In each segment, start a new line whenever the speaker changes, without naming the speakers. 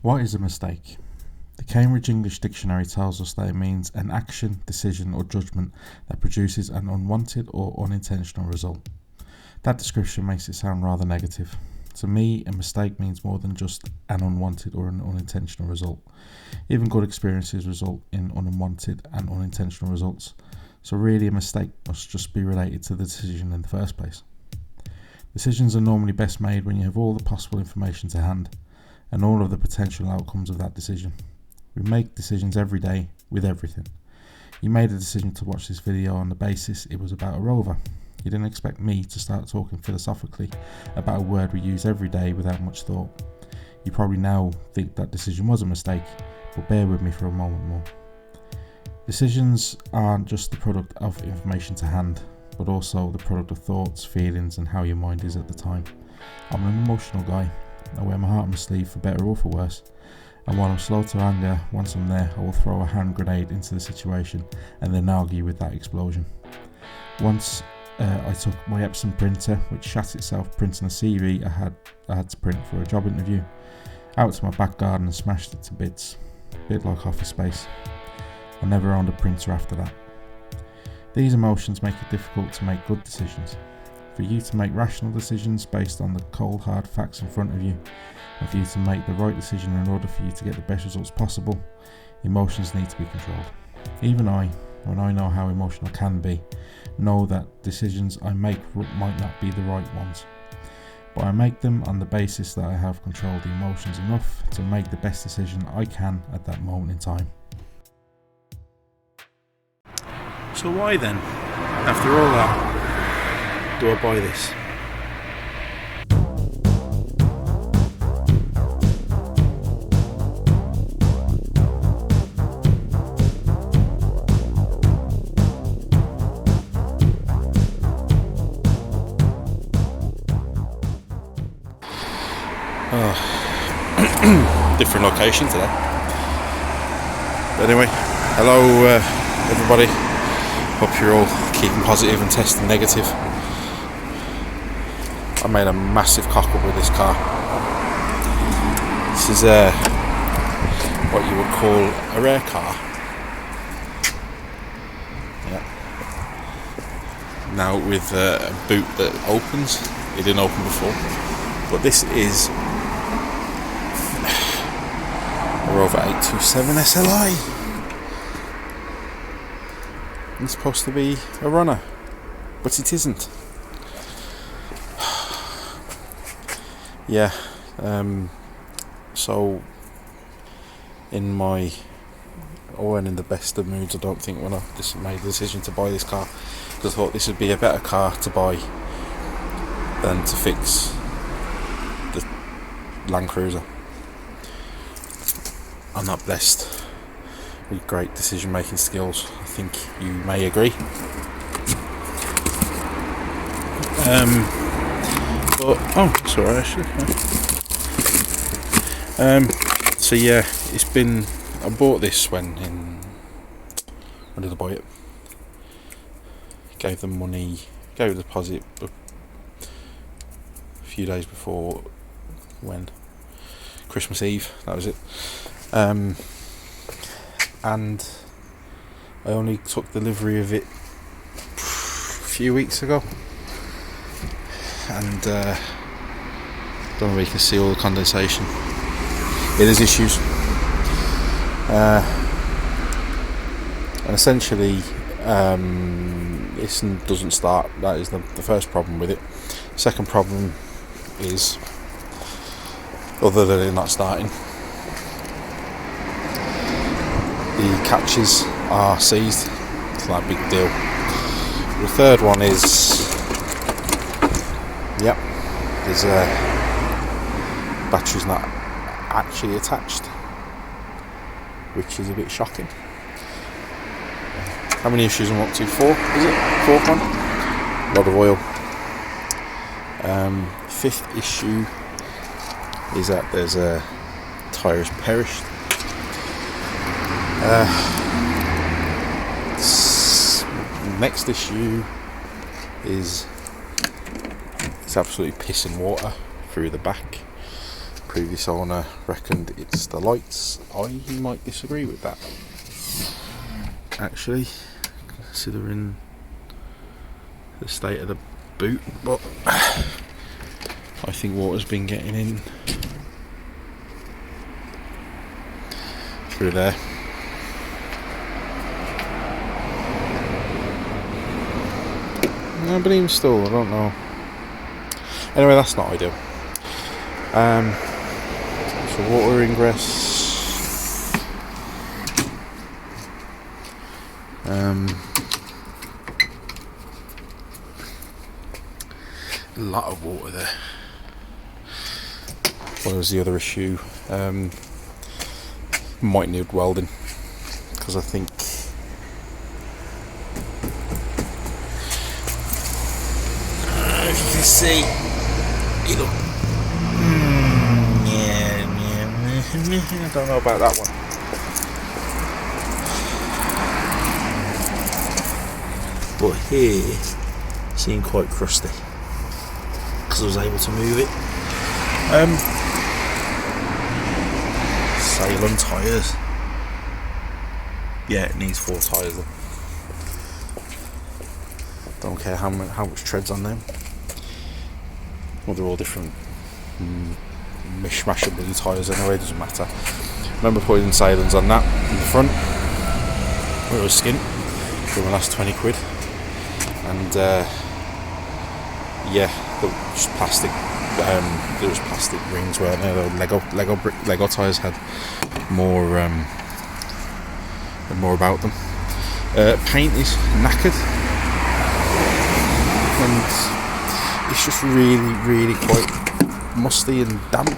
What is a mistake? The Cambridge English Dictionary tells us that it means an action, decision or judgment that produces an unwanted or unintentional result. That description makes it sound rather negative. To me, a mistake means more than just an unwanted or an unintentional result. Even good experiences result in unwanted and unintentional results. So really a mistake must just be related to the decision in the first place. Decisions are normally best made when you have all the possible information to hand and all of the potential outcomes of that decision. We make decisions every day with everything. You made a decision to watch this video on the basis it was about a rover. You didn't expect me to start talking philosophically about a word we use every day without much thought. You probably now think that decision was a mistake, but bear with me for a moment more. Decisions aren't just the product of information to hand, but also the product of thoughts, feelings and how your mind is at the time. I'm an emotional guy. I wear my heart on my sleeve for better or for worse. And while I'm slow to anger, once I'm there, I will throw a hand grenade into the situation and then argue with that explosion. Once I took my Epson printer, which shat itself printing a CV I had to print for a job interview, out to my back garden and smashed it to bits, a bit like Office Space. I never owned a printer after that. These emotions make it difficult to make good decisions. For you to make rational decisions based on the cold hard facts in front of you, and for you to make the right decision in order for you to get the best results possible, emotions need to be controlled. Even I, when I know how emotional I can be, know that decisions I make might not be the right ones. But I make them on the basis that I have controlled the emotions enough to make the best decision I can at that moment in time.
So why then, after all that, do I buy this? Different location today. But anyway, hello everybody. Hope you're all keeping positive and testing negative. I made a massive cock up with this car. This is what you would call a rare car. Yeah. Now with a boot that opens. It didn't open before. But this is a Rover 827 SLI. It's supposed to be a runner, but it isn't. Yeah, so I weren't in the best of moods, I don't think, when I just made the decision to buy this car, because I thought this would be a better car to buy than to fix the Land Cruiser. I'm not blessed with great decision making skills, I think you may agree. But it's alright actually. So yeah, I bought this when did I buy it? Gave them money, gave a deposit a few days before Christmas Eve, that was it. And I only took delivery of it a few weeks ago, and don't know if you can see all the condensation. It has issues, and essentially this doesn't start. That is the first problem with it. Second problem is, other than it not starting, the catches are seized. It's not a big deal. The third one is, there's a battery's not actually attached, which is a bit shocking. How many issues I'm up to? 4, is it? 4th one? A lot of oil. 5th issue is that there's a tyres perished. Next issue is it's absolutely pissing water through the back. previous owner reckoned it's the lights. I might disagree with that, actually, considering the state of the boot, but I think water's been getting in through there. No, but even still, I don't know. Anyway, that's not ideal. So water ingress. A lot of water there. What was the other issue? Might need welding, because I think if you can see, you look. I don't know about that one. But here, seemed quite crusty because I was able to move it. Salon tyres. Yeah, it needs 4 tyres though. Don't care how much treads on them. Well, they're all different mishmash of bloody tyres anyway, doesn't matter. Remember putting Salons on that in the front where it was skint for my last 20 quid, and yeah, there was just plastic. There was plastic rings, weren't there? The Lego tyres had more about them. Paint is knackered, and it's just really quite musty and damp.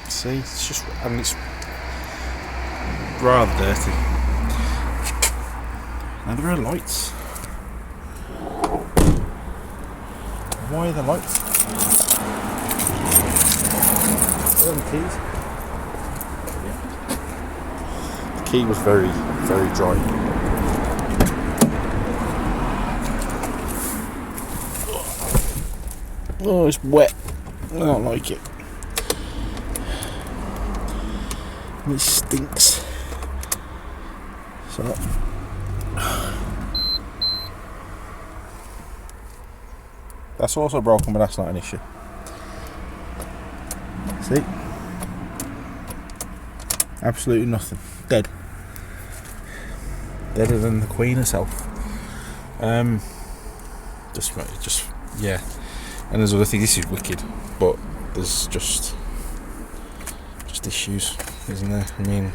See, it's just, and it's rather dirty. Now there are lights. Why are the lights? Are the keys? Yeah. The key was very dry. Oh, it's wet. I don't like it. And it stinks. So that's also broken, but that's not an issue. See? Absolutely nothing. Dead. Deader than the Queen herself. Just yeah. And there's other things. This is wicked, but there's just issues, isn't there? I mean,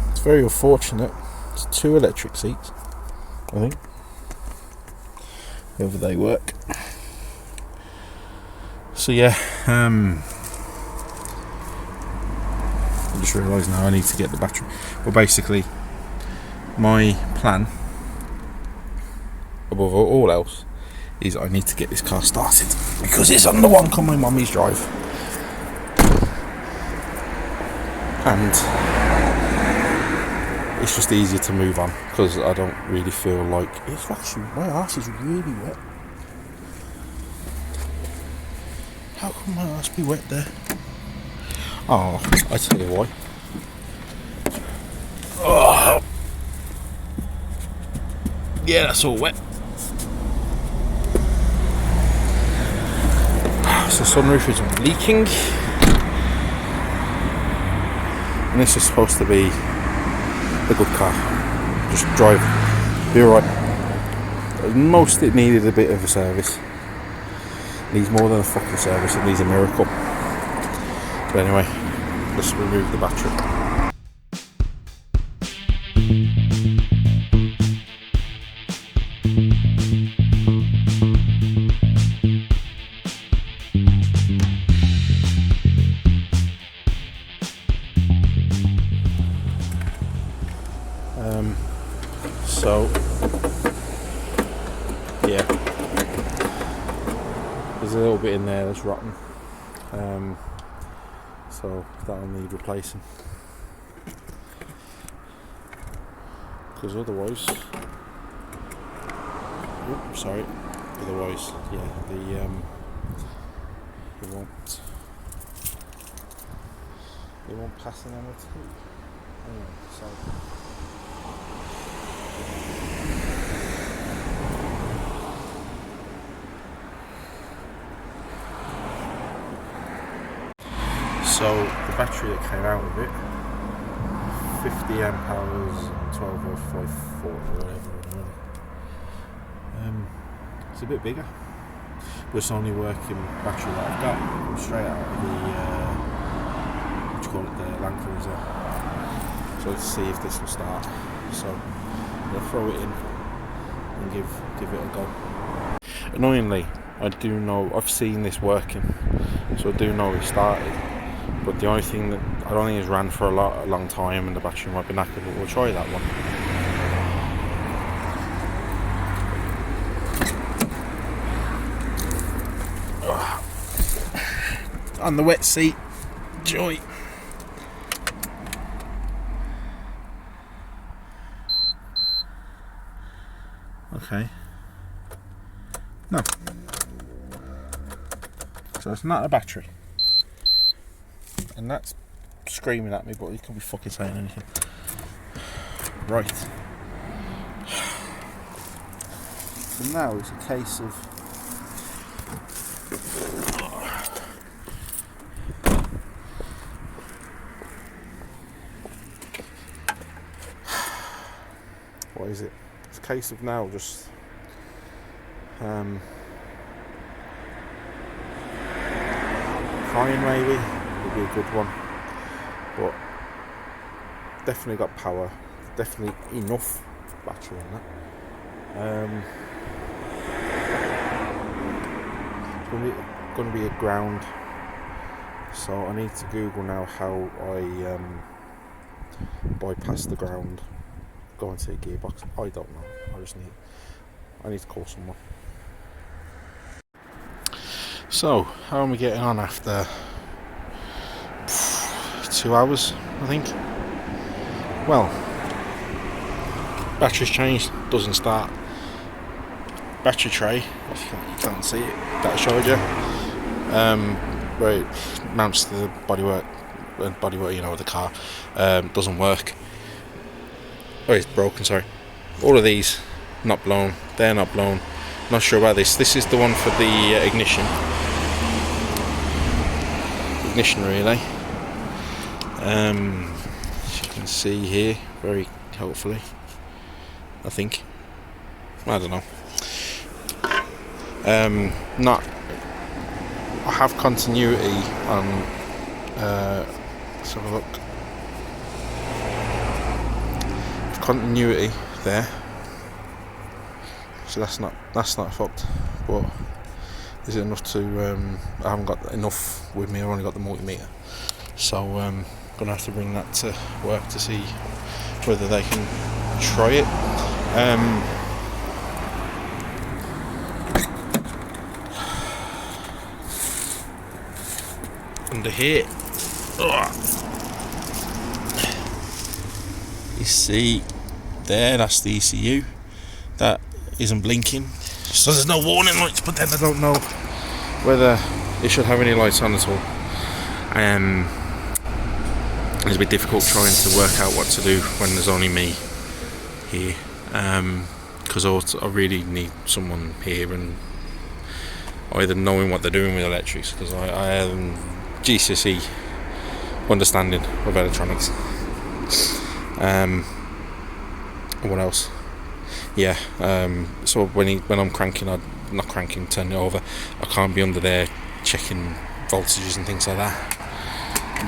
it's very unfortunate. It's 2 electric seats, I think. However they work. So yeah, I just realised now I need to get the battery. Well, basically, my plan, above all else, is I need to get this car started because it's on the one on my mummy's drive, and it's just easier to move on because I don't really feel like it's actually, my arse is really wet. How can my arse be wet there? Oh, I tell you why. Oh. Yeah, that's all wet. So sunroof is leaking, and this is supposed to be a good car. Just drive, be alright. Most it needed a bit of a service. Needs more than a fucking service. It needs a miracle. But anyway, let's remove the battery. So yeah, there's a little bit in there that's rotten, so that'll need replacing. because otherwise, yeah, they won't pass an MOT. Anyway, so the battery that came out of it, 50 amp hours and 12 or 540 or whatever. It's a bit bigger, but it's only working battery that I've got straight out of the the Land Cruiser. So let's see if this will start. So I'll throw it in and give it a go. Annoyingly, I do know I've seen this working, so I do know it started. But the only thing that I don't think it's ran for a long time, and the battery might be knackered. But we'll try that one. On the wet seat, joy. Okay. No. So it's not a battery. And that's screaming at me, but he could be fucking saying anything. Right. So now it's a case of what is it? It's a case of now just fine maybe would be a good one, but definitely got power, definitely enough battery on that. It's going to be a ground, so I need to Google now how I bypass the ground, go into a gearbox. I don't know. I need to call someone. So, how am I getting on after 2 hours, I think? Well, battery's changed, doesn't start. Battery tray, if you can't see it, that I showed you, where it mounts to the bodywork, of the car, doesn't work. Oh, it's broken, sorry. All of these, not blown, they're not blown. Not sure about this. This is the one for the ignition relay. As you can see here, very helpfully, I think. I don't know. I have continuity on. Let's have a look. Continuity there. So that's not fucked, but is it enough to? I haven't got enough with me. I've only got the multimeter, so gonna have to bring that to work to see whether they can try it. Under here, you see there, that's the ECU. That isn't blinking, so there's no warning lights, but then I don't know whether it should have any lights on at all. It's a bit difficult trying to work out what to do when there's only me here, because I really need someone here and either knowing what they're doing with electrics, because I have GCSE understanding of electronics. What else? Yeah, so when I'm turning it over, I can't be under there checking voltages and things like that.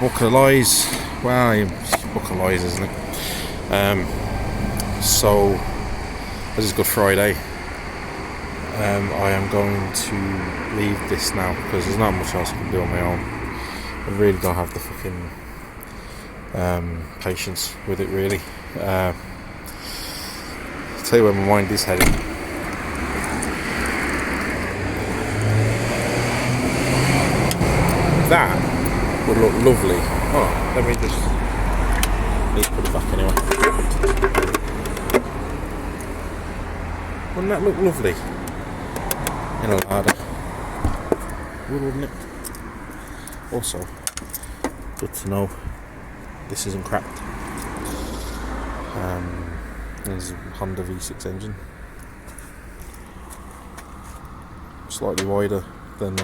Book of lies, well, it's book of lies, isn't it? So this is Good Friday. I am going to leave this now because there's not much else I can do on my own. I really don't have the fucking patience with it, really. Tell you where my mind is heading. That would look lovely. Oh, let me just need to put it back anyway. Wouldn't that look lovely in a larder? Wouldn't it? Also, good to know this isn't cracked. There's a Honda V6 engine, slightly wider than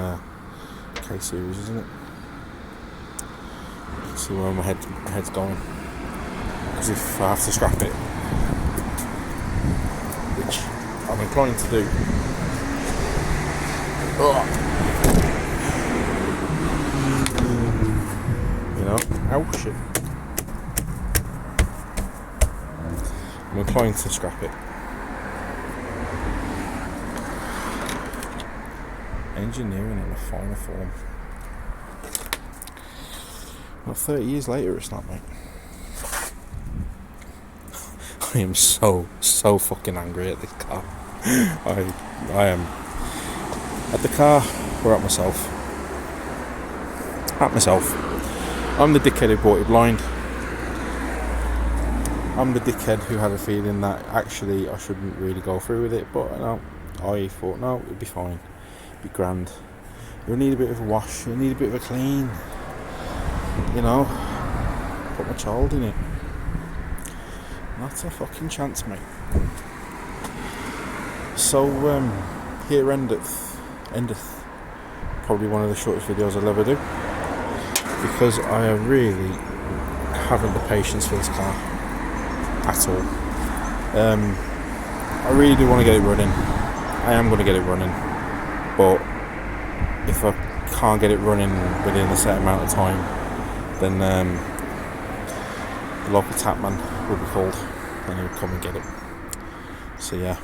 K series, isn't it? You can see where my head's going. Because if I have to scrap it, which I'm inclined to do, you know, ow shit. I'm inclined to scrap it. Engineering in a finer form. Well, 30 years later, it's not, mate. I am so fucking angry at this car. I am at the car or at myself. At myself. I'm the dickhead who bought it blind. I'm the dickhead who had a feeling that actually I shouldn't really go through with it, but no, I thought no, it'd be fine, it'd be grand. You'll need a bit of a wash, you'll need a bit of a clean, you know, put my child in it. Not a fucking chance, mate. So here endeth probably one of the shortest videos I'll ever do, because I really haven't the patience for this car at all. I really do want to get it running. I am going to get it running, but if I can't get it running within a set amount of time, then the local tap man will be called and he'll come and get it. So yeah,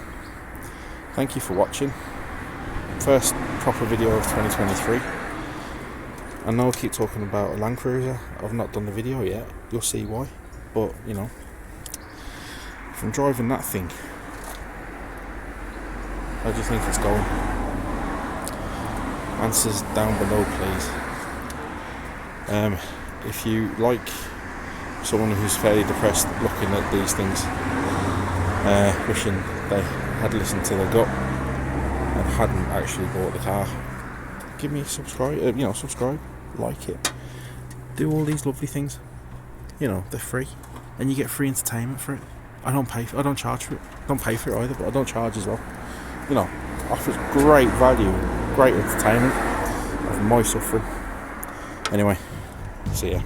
thank you for watching. First proper video of 2023. I know I keep talking about a Land Cruiser. I've not done the video yet. You'll see why. But you know, if I'm driving that thing, how do you think it's going? Answers down below, please. If you like someone who's fairly depressed looking at these things, wishing they had listened to their gut and hadn't actually bought the car, give me a subscribe. Subscribe, like it, do all these lovely things. You know, they're free, and you get free entertainment for it. I don't charge for it. Don't pay for it either, but I don't charge as well. You know, offers great value, great entertainment of my suffering. Anyway, see ya.